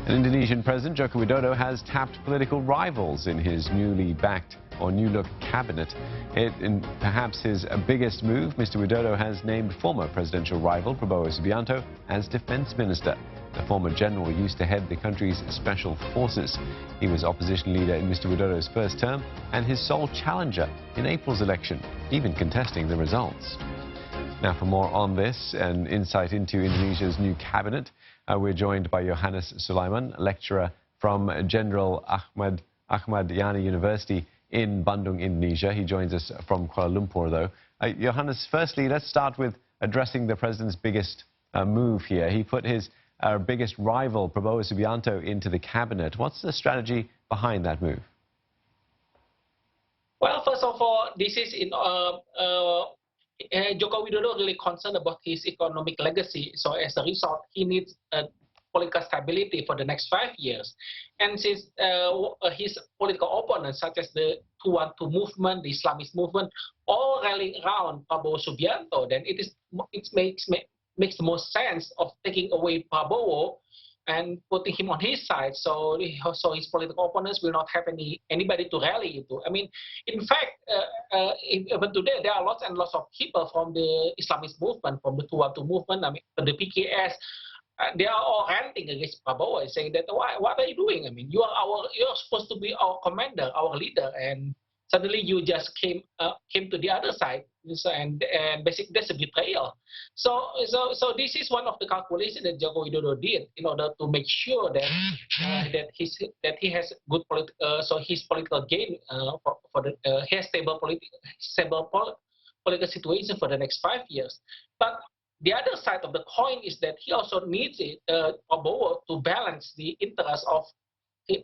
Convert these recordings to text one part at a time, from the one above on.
And Indonesian President Joko Widodo has tapped political rivals in his newly backed or new-look cabinet. In perhaps his biggest move, Mr. Widodo has named former presidential rival Prabowo Subianto as defense minister. The former general used to head the country's special forces. He was opposition leader in Mr. Widodo's first term and his sole challenger in April's election, even contesting the results. Now, for more on this and insight into Indonesia's new cabinet, we're joined by Yohanes Sulaiman, lecturer from Jenderal Achmad Yani University in Bandung, Indonesia. He joins us from Kuala Lumpur, though. Yohanes, firstly, let's start with addressing the president's biggest move here. He put his biggest rival, Prabowo Subianto, into the cabinet. What's the strategy behind that move? Well, first of all, this is Joko Widodo really concerned about his economic legacy. So as a result, he needs political stability for the next 5 years. And since his political opponents, such as the 212 movement, the Islamist movement, all rally around Prabowo Subianto, then it makes the most sense of taking away Prabowo and putting him on his side, so his political opponents will not have anybody to rally into. I mean, in fact, even today there are lots and lots of people from the Islamist movement, from the 212 movement, I mean, the PKS. They are all ranting against Prabowo, saying that what are you doing? I mean, you're supposed to be our commander, our leader, and suddenly you just came to the other side, and basically that's a betrayal. So this is one of the calculations that Joko Widodo did in order to make sure that he has good his political gain he has stable political situation for the next 5 years. But the other side of the coin is that he also needs Prabowo to balance the interests of the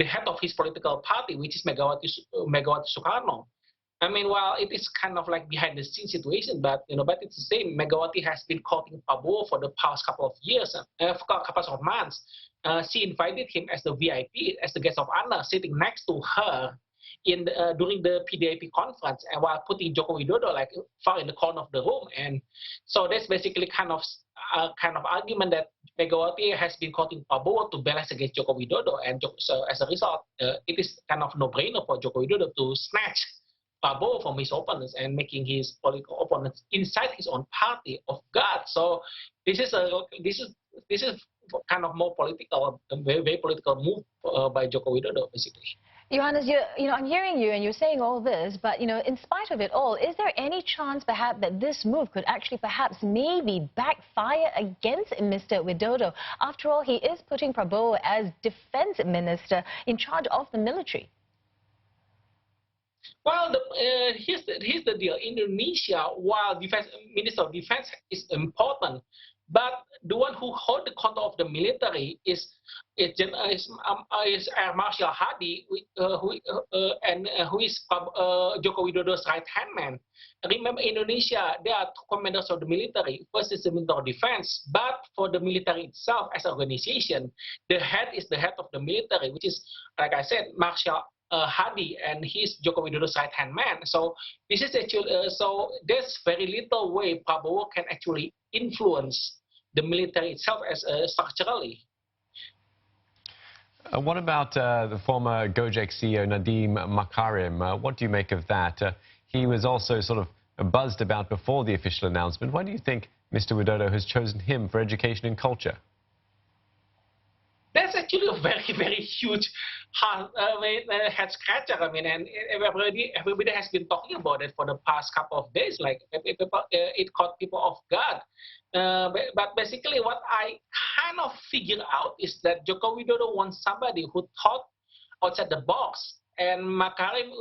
head of his political party, which is Megawati Soekarno. I mean, while it is kind of like behind the scenes situation, but it's the same. Megawati has been courting Prabowo for the past couple of years, couple of months. She invited him as the VIP, as the guest of honor, sitting next to her during the PDIP conference, and while putting Joko Widodo like far in the corner of the room. And so that's basically kind of argument that Megawati has been courting Prabowo to balance against Joko Widodo, and so as a result, it is kind of no-brainer for Joko Widodo to snatch Prabowo from his opponents and making his political opponents inside his own party off guard. So this is kind of more political, very, very political move by Joko Widodo, basically. Yohanes, I'm hearing you and you're saying all this, but, in spite of it all, is there any chance perhaps that this move could actually perhaps maybe backfire against Mr. Widodo? After all, he is putting Prabowo as defense minister in charge of the military. Well, here's the deal. Indonesia, while Minister of Defense is important, but the one who holds the control of the military is Air Marshal Hadi, who is Joko Widodo's right-hand man. Remember, Indonesia, there are two commanders of the military. First is the Minister of Defense, but for the military itself as an organization, the head is the head of the military, which is, like I said, Marshal Hadi, and he's Joko Widodo's right-hand man. So this is actually so there's very little way Prabowo can actually influence the military itself as structurally. What about the former Gojek CEO Nadiem Makarim? What do you make of that? He was also sort of buzzed about before the official announcement. Why do you think Mr. Widodo has chosen him for education and culture? That's actually a very, very huge head scratcher. I mean, and everybody has been talking about it for the past couple of days. Like, it caught people off guard. But basically, what I kind of figured out is that Joko Widodo wants somebody who thought outside the box. And Makarim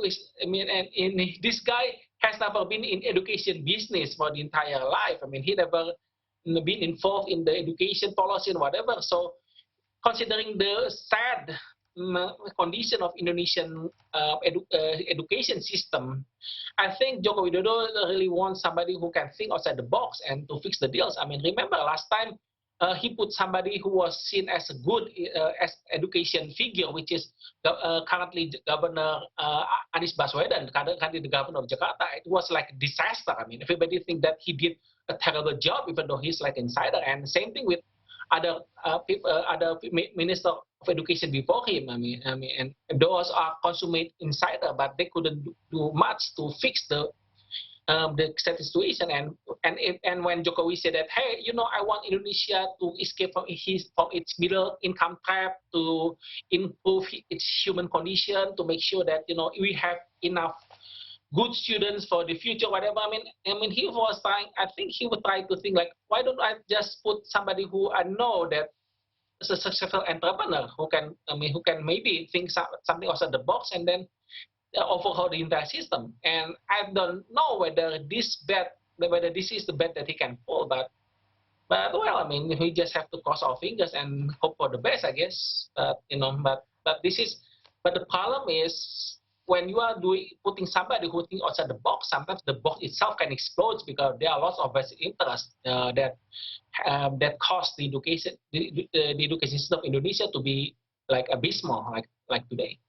this guy has never been in education business for the entire life. I mean, he never been involved in the education policy and whatever. So, considering the sad condition of Indonesian education system, I think Joko Widodo really wants somebody who can think outside the box and to fix the deals. I mean, remember last time he put somebody who was seen as a good as education figure, which is currently Governor Anies Baswedan, currently the governor of Jakarta. It was like a disaster. I mean, everybody think that he did a terrible job, even though he's like insider. And same thing with other minister of education before him. And those are consummate insider, but they couldn't do much to fix the situation. And when Jokowi said that, hey, I want Indonesia to escape from its middle income trap, to improve its human condition, to make sure that we have enough good students for the future, whatever. I mean, he was trying. I think he would try to think like, why don't I just put somebody who I know that is a successful entrepreneur who can maybe think something outside the box and then overhaul the entire system. And I don't know whether this is the bet that he can pull, but well, I mean, we just have to cross our fingers and hope for the best, I guess. But the problem is, when you are putting somebody who thinks outside the box, sometimes the box itself can explode because there are lots of vested interests that cause the education system of Indonesia to be like abysmal, like today.